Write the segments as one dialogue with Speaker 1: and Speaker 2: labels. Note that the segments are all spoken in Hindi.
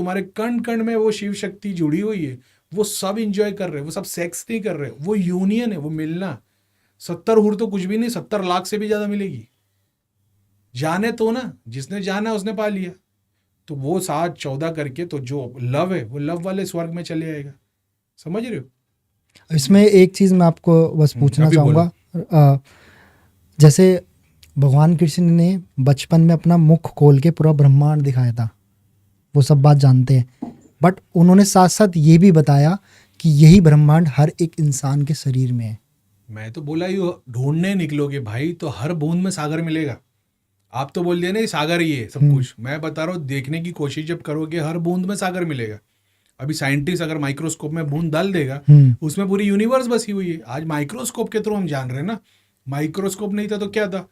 Speaker 1: तुम्हारे कण कण में वो शिव शक्ति जुड़ी हुई है, वो सब इंजॉय कर रहे हैं, वो सब सेक्स नहीं कर रहे, वो यूनियन है, वो मिलना। 70 हूर तो कुछ भी नहीं, 70 लाख से भी ज्यादा मिलेगी। जाने तो ना, जिसने जाना उसने पा लिया। तो वो 7-14 करके तो जो लव है वो लव वाले स्वर्ग में चले आएगा। समझ रहे हो?
Speaker 2: इसमें एक चीज़ मैं आपको बस पूछना
Speaker 1: अभी बोलो।
Speaker 2: चाहूँगा। जैसे भगवान कृष्ण ने बचपन में अपना मुख खोल के पूरा ब्रह्मांड दिखाया था, वो सब बात जानते हैं, बट उन्होंने साथ साथ ये भी बताया कि यही ब्रह्मांड हर एक इंसान के शरीर में है।
Speaker 1: मैं तो बोला ही ढूंढने निकलोगे भाई तो हर बूंद में सागर मिलेगा। आप तो बोल दिया ना ये सागर ही है सब कुछ, मैं बता रहा हूँ देखने की कोशिश जब करोगे हर बूंद में सागर मिलेगा। अभी साइंटिस्ट अगर माइक्रोस्कोप में बूंद डाल देगा, उसमें पूरी यूनिवर्स बसी हुई है। आज माइक्रोस्कोप के थ्रू हम जान रहे हैं ना, माइक्रोस्कोप नहीं था तो क्या था?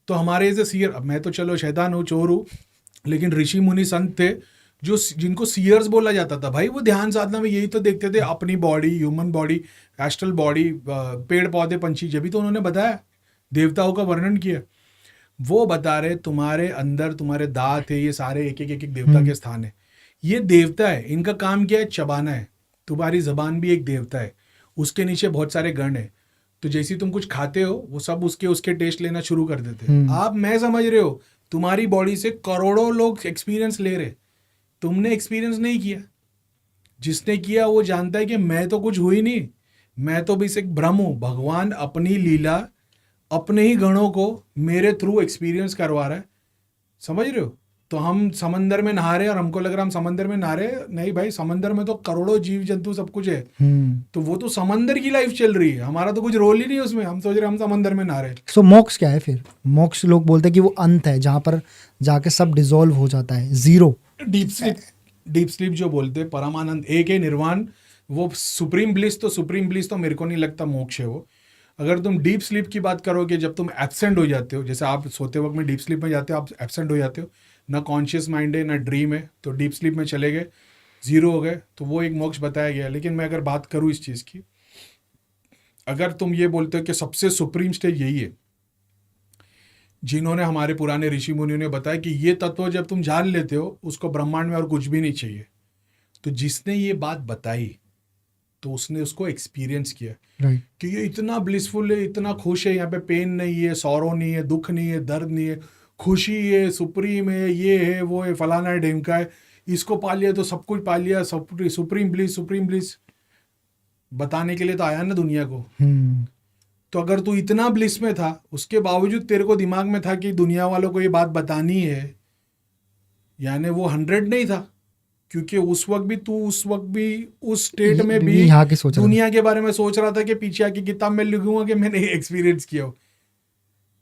Speaker 1: तो हमारे जैसे सीयर, अब मैं तो चलो शैतान हूँ, चोर हूँ, लेकिन ऋषि मुनि संत थे जो जिनको सीयर्स बोला जाता था भाई, वो ध्यान साधना में यही तो देखते थे, अपनी body, human body, astral body, पेड़ पौधे पंछी, जब भी तो उन्होंने बताया, देवताओं का वर्णन किया। वो बता रहे तुम्हारे अंदर तुम्हारे दांत है, ये सारे एक एक देवता के स्थान है। ये देवता है, इनका काम क्या है? चबाना है। तुम्हारी जबान भी एक देवता है, उसके नीचे बहुत सारे गण है। तो जैसे तुम कुछ खाते हो वो सब उसके उसके टेस्ट लेना शुरू कर देते हैं। आप, मैं समझ रहे हो, तुम्हारी बॉडी से करोड़ों लोग एक्सपीरियंस ले रहे, तुमने एक्सपीरियंस नहीं किया। जिसने किया वो जानता है कि मैं तो कुछ हुई नहीं, मैं तो बस एक भ्रम हूं। भगवान अपनी लीला अपने ही गणों को मेरे थ्रू एक्सपीरियंस करवा रहा है। समझ रहे हो? तो हम समंदर में नहा रहे हैं और हमको लग रहा है हम समंदर में नहा रहे हैं, नहीं भाई, समंदर में तो करोड़ों जीव जंतु सब कुछ है। तो वो तो समंदर की लाइफ चल रही है, हमारा तो कुछ रोल ही नहीं है उसमें। हम सोच रहे हैं हम समंदर में नहा रहे हैं।
Speaker 2: सो मोक्ष क्या है फिर? मोक्ष लोग बोलते हैं कि वो अंत है जहाँ पर जाके सब डिसॉल्व हो जाता है, zero.
Speaker 1: Deep sleep, deep sleep जो बोलते हैं, परमानंद, एक है निर्वाण, वो सुप्रीम ब्लिस। तो सुप्रीम ब्लिस तो मेरे को नहीं लगता मोक्ष है वो। अगर तुम डीप स्लीप की बात करोगे, जब तुम एब्सेंट हो जाते हो, जैसे आप सोते वक्त में डीप स्लीप में जाते हो, आप एब्सेंट हो जाते हो, ना कॉन्शियस माइंड है ना ड्रीम है, तो डीप स्लीप में चले गए, जीरो हो गए, तो वो एक मोक्ष बताया गया। लेकिन मैं अगर बात करूँ इस चीज़ की, अगर तुम ये बोलते हो कि सबसे सुप्रीम स्टेज यही है, जिन्होंने हमारे पुराने ऋषि मुनियों ने बताया कि ये तत्व जब तुम जान लेते हो, उसको ब्रह्मांड में और कुछ भी नहीं चाहिए। तो जिसने ये बात बताई तो उसने उसको एक्सपीरियंस किया कि ये इतना ब्लिसफुल है, इतना खुश है, यहाँ पे पेन नहीं है, सौरो नहीं है, दुख नहीं है, दर्द नहीं है, खुशी है, सुप्रीम है, ये है, वो है, फलाना है, ढेमका है, इसको पा लिया तो सब कुछ पा लिया, सुप्रीम ब्लिस, सुप्रीम ब्लिस बताने के लिए तो आया ना दुनिया को। तो अगर तू इतना ब्लिस में था, उसके बावजूद तेरे को दिमाग में था कि दुनिया वालों को ये बात बतानी है, यानी वो 100 नहीं था, क्योंकि उस वक्त भी उस स्टेट में भी
Speaker 2: यहाँ के सोच
Speaker 1: दुनिया के बारे में सोच रहा था कि पीछे आके किताब में लिखूंगा कि मैंने एक्सपीरियंस किया हो।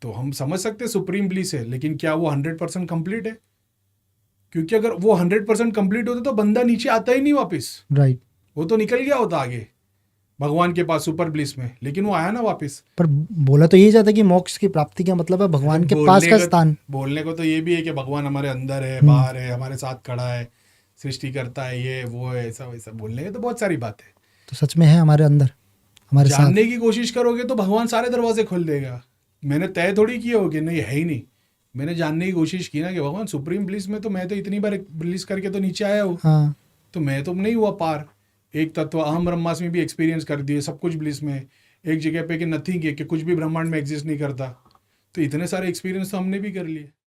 Speaker 1: तो हम समझ सकते सुप्रीम ब्लिस है, लेकिन क्या वो 100% कंप्लीट है? क्योंकि अगर वो 100% कंप्लीट होता तो बंदा नीचे आता ही नहीं वापस,
Speaker 2: राइट।
Speaker 1: वो तो निकल गया होता आगे भगवान के पास सुपर ब्लिस में, लेकिन वो आया ना वापस।
Speaker 2: पर बोला तो यही जाता है कि मोक्ष की प्राप्ति का मतलब है भगवान के पास का स्थान।
Speaker 1: बोलने को तो ये भी है कि भगवान हमारे अंदर है, बाहर है, हमारे साथ खड़ा है, सृष्टि करता है, ये वो है, ऐसा वैसा बोलने की तो बहुत सारी बात है।
Speaker 2: तो सच में है हमारे अंदर, हमारे साथ।
Speaker 1: जानने की कोशिश करोगे तो भगवान सारे दरवाजे खोल देगा। मैंने तय थोड़ी किया हो कि नहीं है ही नहीं, मैंने जानने की कोशिश की ना कि भगवान सुप्रीम ब्लिस में तो मैं तो इतनी बार ब्लिस करके तो नीचे आया हूँ।
Speaker 2: हाँ।
Speaker 1: तो मैं तो नहीं हुआ पार। एक तत्व अहम ब्रह्मास्मि भी एक्सपीरियंस कर दिए, सब कुछ ब्लिस में, एक जगह पे कि नथिंग है, कि कुछ भी ब्रह्मांड में एग्जिस्ट नहीं करता। तो इतने सारे एक्सपीरियंस तो हमने भी कर लिए।